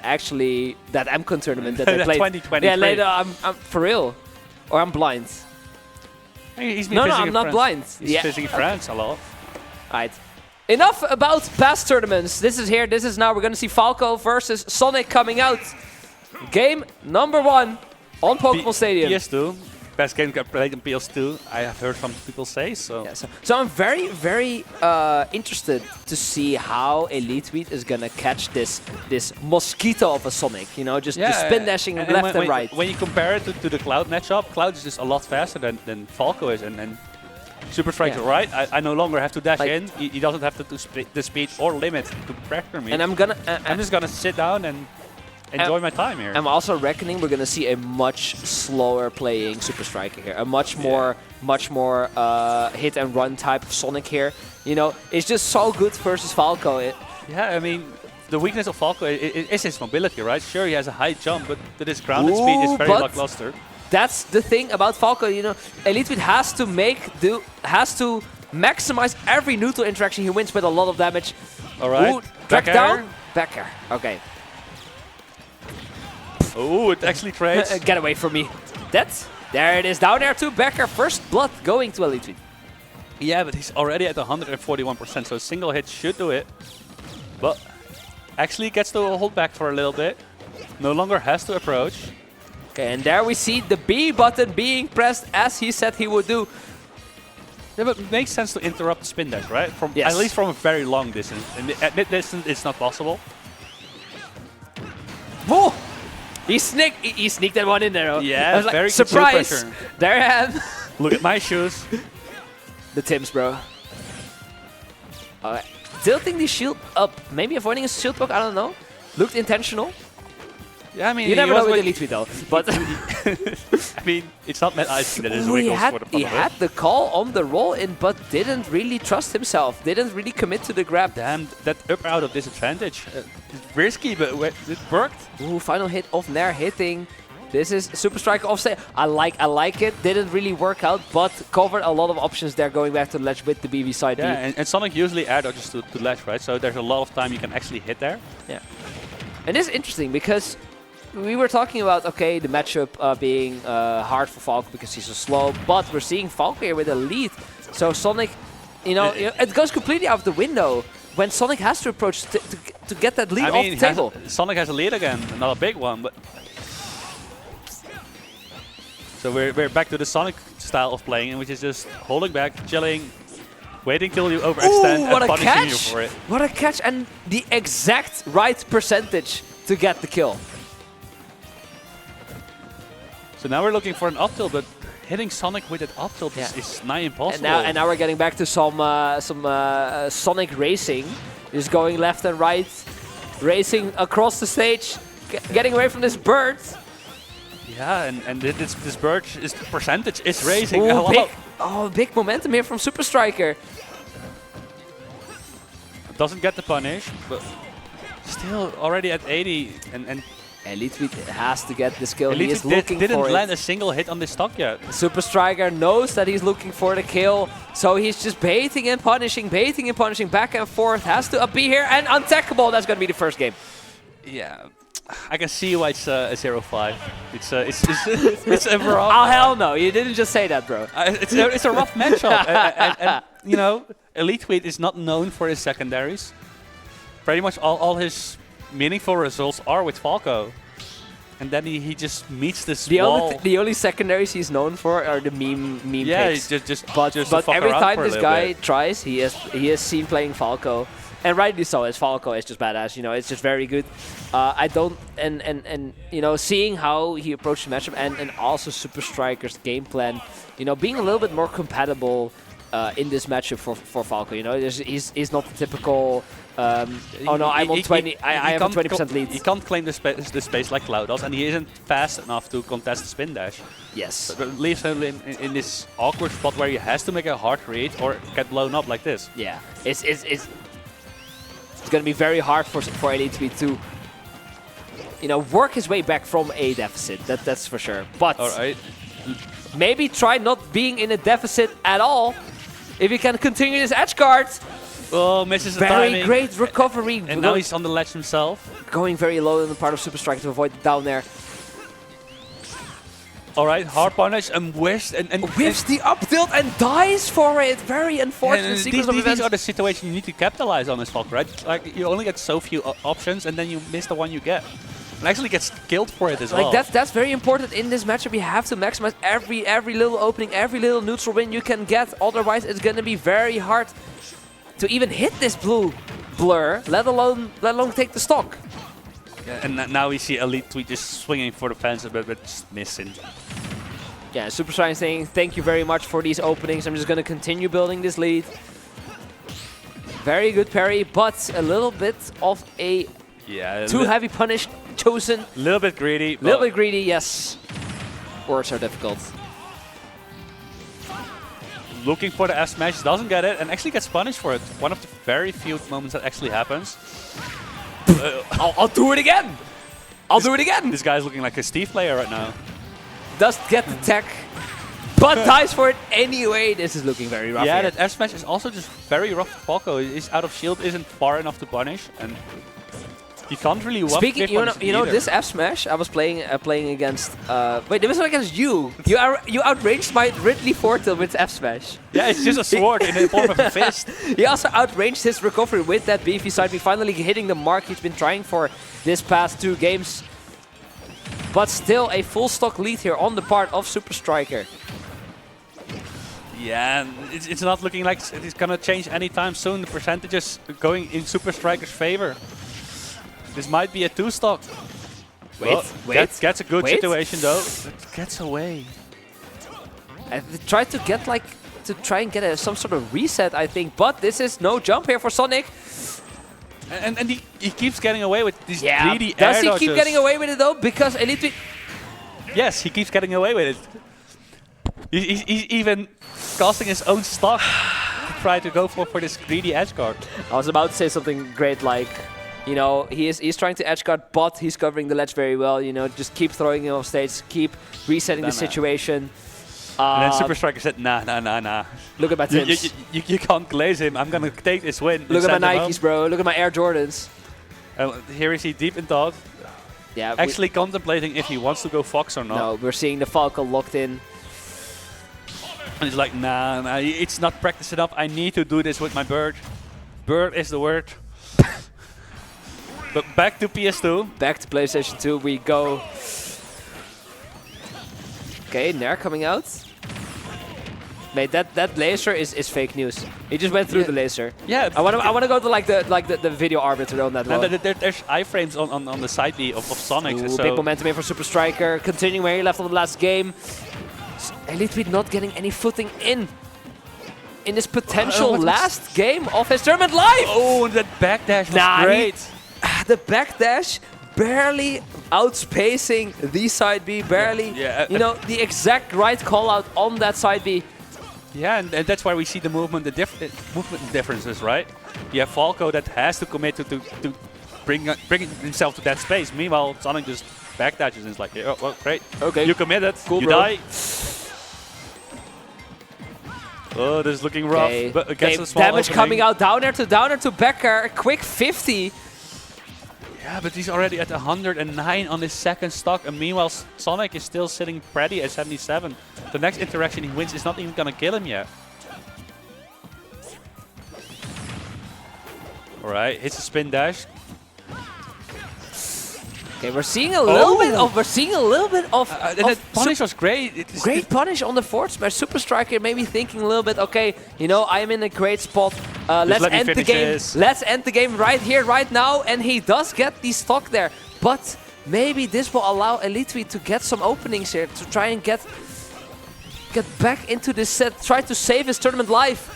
actually that MCON tournament that they played. 2023. Yeah, later I'm for real, or I'm blind. He's been No, visiting I'm not France. blind. He's visiting France a lot. Right. Enough about past tournaments. This is here. This is now. We're gonna see Falco versus Sonic coming out. Game number 1 on Pokemon Stadium. PS2. Best game played in PS2. I have heard some people say so. Yeah, so I'm very, very interested to see how elitetweet is gonna catch this mosquito of a Sonic. You know, just spin dashing left and right. When you compare it to the Cloud matchup, Cloud is just a lot faster than Falco is, and SuperStriker, right? I no longer have to dash in. He doesn't have to split the speed or limit to pressure me. And I'm just gonna sit down and enjoy my time here. I'm also reckoning we're gonna see a much slower playing SuperStriker here, a much more hit and run type of Sonic here. You know, it's just so good versus Falco. Yeah, I mean, the weakness of Falco is his mobility, right? Sure, he has a high jump, but his grounded speed is very lackluster. That's the thing about Falco. You know, elitetweet has to maximize every neutral interaction he wins with a lot of damage. All right, Ooh, back down, back air. Okay. Oh, it actually trades. Get away from me. There it is, down air to Becker. First blood going to elitetweet. Yeah, but he's already at 141%, so a single hit should do it. But actually gets to hold back for a little bit. No longer has to approach. Okay, and there we see the B button being pressed as he said he would do. Yeah, but it makes sense to interrupt the spin dash, right? Yes. At least from a very long distance. And at mid distance, it's not possible. Whoa! He sneaked that one in there. Oh. Yeah, like, very surprise! good pressure. There I am. Look at my shoes. The Tims, bro. Alright. Tilting the shield up. Maybe avoiding a shield poke, I don't know. Looked intentional. Yeah, I mean, you never know with elitetweet though. But I mean, it's not meant I think that is wiggles for the fun he of had it. the call on the roll in, but didn't really trust himself. Didn't really commit to the grab. Damn, that up out of disadvantage. It's risky, but it worked. Ooh, final hit of Nair hitting. This is SuperStriker offstage. I like it. Didn't really work out, but covered a lot of options there going back to the ledge with the BB side B. Yeah, and Sonic usually air dodges to ledge, right? So there's a lot of time you can actually hit there. Yeah. And this is interesting because we were talking about, okay, the matchup being hard for Falco because he's so slow, but we're seeing Falco here with a lead. So Sonic, you know, it goes completely out of the window when Sonic has to approach to get that lead off the table. Sonic has a lead again, not a big one, but... So we're back to the Sonic style of playing, which is just holding back, chilling, waiting till you overextend and punishing you for it. What a catch, and the exact right percentage to get the kill. So now we're looking for an up tilt, but hitting Sonic with that up tilt is nigh impossible. And now we're getting back to some Sonic racing. Just going left and right, racing across the stage, getting away from this bird. Yeah, and this bird percentage is raising a lot. Big momentum here from SuperStriker. Doesn't get the punish, but still already at 80 and elitetweet has to get this kill. He is looking for it. Didn't land a single hit on this stock yet. SuperStriker knows that he's looking for the kill, so he's just baiting and punishing, back and forth. Has to be here and untackable. That's going to be the first game. Yeah, I can see why it's a 0-5. It's a rough. Oh hell no! You didn't just say that, bro. It's a rough matchup, and you know, elitetweet is not known for his secondaries. Pretty much all his meaningful results are with Falco, and then he just meets this wall. The only secondaries he's known for are the meme picks. But every time this guy tries, he is seen playing Falco, and rightly so. As Falco is just badass, you know, it's just very good. And you know, seeing how he approached the matchup and also SuperStriker's game plan, you know, being a little bit more compatible in this matchup for Falco. You know, he's not the typical. Oh no, I'm on 20. I have a 20% lead. He can't claim the space like Cloud does, and he isn't fast enough to contest the spin dash. Yes. But it leaves him in this awkward spot where he has to make a hard read or get blown up like this. Yeah, it's going to be very hard for elitetweet to, you know, work his way back from a deficit. That's for sure. But maybe try not being in a deficit at all if he can continue this edge guard. Oh, misses the timing. Very great recovery. And now he's on the ledge himself. going very low in the part of SuperStriker to avoid the down there. Alright, hard punish and whiffs and Whiffs the up tilt and dies for it. Very unfortunate sequence of these events. are the situations you need to capitalize on as Falco, right? Like, you only get so few options and then you miss the one you get. And actually gets killed for it as well. Like that's very important in this matchup. You have to maximize every little opening, every little neutral win you can get. Otherwise, it's gonna be very hard to even hit this blue blur, let alone take the stock. Yeah, and now we see elitetweet just swinging for the fences, but just missing. Yeah, SuperStriker saying thank you very much for these openings. I'm just gonna continue building this lead. Very good parry, but a little bit of a too heavy punish chosen. A little bit greedy. A little bit greedy, yes. Words are difficult. Looking for the F smash, doesn't get it, and actually gets punished for it. One of the very few moments that actually happens. I'll do it again! I'll do it again! This guy's looking like a Steve player right now. Does get the tech, but dies for it anyway. This is looking very rough. Yeah, here. that F smash is also just very rough for Falco. His out of shield isn't far enough to punish, and he can't really walk. Speaking, you know this F smash. I was playing against. Wait, it was not against you. You outranged my Ridley Fortil with F smash. Yeah, it's just a sword in the form of a fist. He also outranged his recovery with that beefy side B, finally hitting the mark he's been trying for this past 2 games. But still a full stock lead here on the part of SuperStriker. Yeah, and it's not looking like it's gonna change anytime soon. The percentages going in SuperStriker's favor. This might be a 2-stock. Wait. Gets a good situation though. Gets away. I tried to get try and get some sort of reset, I think, but this is no jump here for Sonic. And he keeps getting away with these greedy air Does he dodges. keep getting away with it though? Because elitetweet. Yes, he keeps getting away with it. He's even costing his own stock to try to go for this greedy edge guard. I was about to say something great like, you know, he's trying to edge guard, but he's covering the ledge very well. You know, just keep throwing him off stage, keep resetting the situation. And then SuperStriker said, nah. Look at my tips. You can't glaze him. I'm gonna take this win. Look at my Nikes, bro. Look at my Air Jordans. Here is he deep in thought. Yeah. Actually contemplating if he wants to go Fox or not. No, we're seeing the Falco locked in. And he's like, nah, it's not practice enough. I need to do this with my bird. Bird is the word. But back to PS2. Back to PlayStation 2 we go. Okay, Nair coming out. Mate, that laser is fake news. He just went through the laser. Yeah. I want to go to the video arbiter on that one. There's iframes on the side B of Sonic. Ooh, so big momentum here for SuperStriker. Continuing where he left on the last game. elitetweet not getting any footing in this potential last game of his tournament life. Oh, that backdash was great. The backdash barely outspacing the side B, barely. Yeah. You know, the exact right call out on that side B. Yeah, and that's why we see the movement differences, right? You have Falco that has to commit to bring himself to that space. Meanwhile, Sonic just backdashes and is like, oh, well, great. Okay. You committed. Cool, you bro. die. Oh, this is looking rough. Okay. But against a small damage opening. coming out, downer to Becker. A quick 50. Yeah, but he's already at 109 on his second stock, and meanwhile Sonic is still sitting pretty at 77. The next interaction he wins is not even gonna kill him yet. Alright, hits a spin dash. Okay, we're seeing a little bit of That punish was great. Great punish on the forward smash. SuperStriker maybe thinking a little bit, okay, you know, I am in a great spot. Let's end the game. Let's end the game right here, right now. And he does get the stock there. But maybe this will allow elitetweet to get some openings here to try and get back into this set, try to save his tournament life.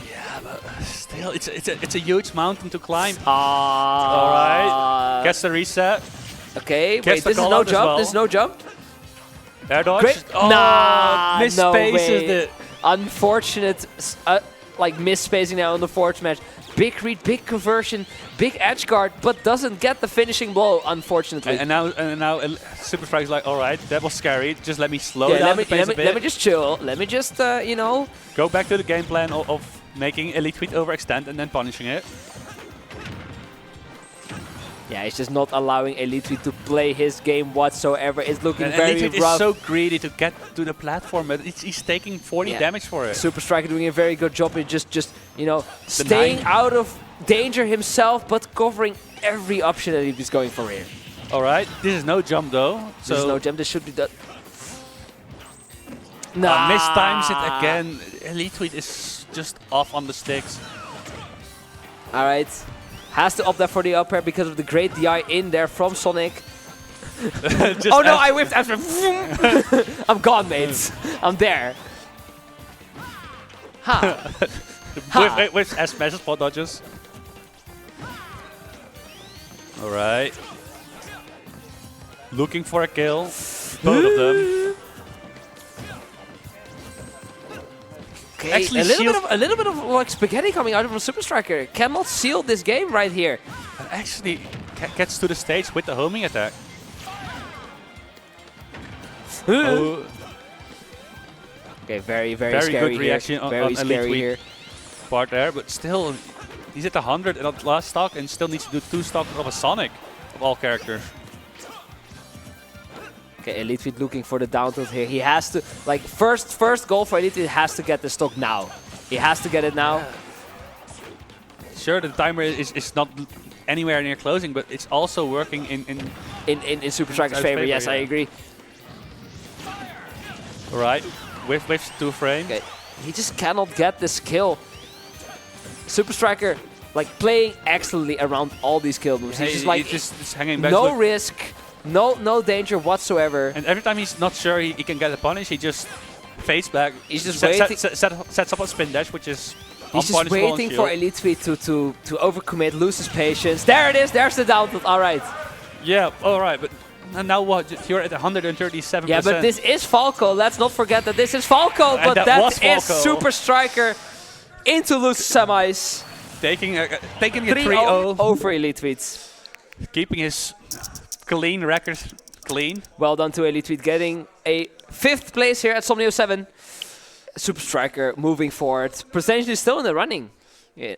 Yeah, but still, it's a huge mountain to climb. All right, gets the reset. Okay, Gets wait, the this is call no out as jump. well. This is no jump. Air dodge. Great. Oh, Nah, no way. misspaces it. Unfortunate, like misspacing now on the forward smash. Big read, big conversion, big edge guard, but doesn't get the finishing blow, unfortunately. And now SuperStriker's like, all right, that was scary. Just let me slow down the pace a bit. Let me just chill. Let me just, you know. Go back to the game plan of making elitetweet overextend and then punishing it. Yeah, he's just not allowing elitetweet to play his game whatsoever. It's looking And very elitetweet rough. is so greedy to get to the platform, but he's taking 40 damage for it. SuperStriker doing a very good job in just you know, staying out of danger himself, but covering every option that he's going for here. All right, this is no jump though. So This is no jump. This should be done. mistimes it again. elitetweet is just off on the sticks. All right. Has to opt there for the up air because of the great DI in there from Sonic. Oh no, I whipped after. I'm gone, mates. I'm there. Ha. With S spot dodges. All right. Looking for a kill. Both of them. Okay, Actually, a little bit of like spaghetti coming out of SuperStriker. Cannot seal this game right here. Actually gets to the stage with the homing attack. Oh. Okay, very Very scary good reaction here. on Scary elitetweet here. part there, but still, he's at 100 at the last stock and still needs to do 2 stocks of a Sonic of all characters. Okay, elitetweet looking for the down tilt here. He has to, like, first goal for elitetweet has to get the stock now. He has to get it now. Sure, the timer is not anywhere near closing, but it's also working in SuperStriker's favor. Yes, I agree. All right, with 2 frames. Okay, he just cannot get this kill. SuperStriker, like, playing excellently around all these kill moves. He's just like, just hanging back. no risk, no danger whatsoever. And every time he's not sure he can get a punish, he just fades back. He's just sets up a spin dash, which is he's just waiting for elitetweet to overcommit, lose his patience. There it is. There's the down tilt. All right. Yeah. All right, but now what? You're at 137%. Yeah, but this is Falco. Let's not forget that this is Falco. And but that was is Falco. SuperStriker into lose semis. taking a 3-0 3-0, over elitetweet. keeping his clean record clean. Well done to elitetweet, getting a 5th place here at Somnio 7. SuperStriker moving forward, potentially still in the running. Yeah.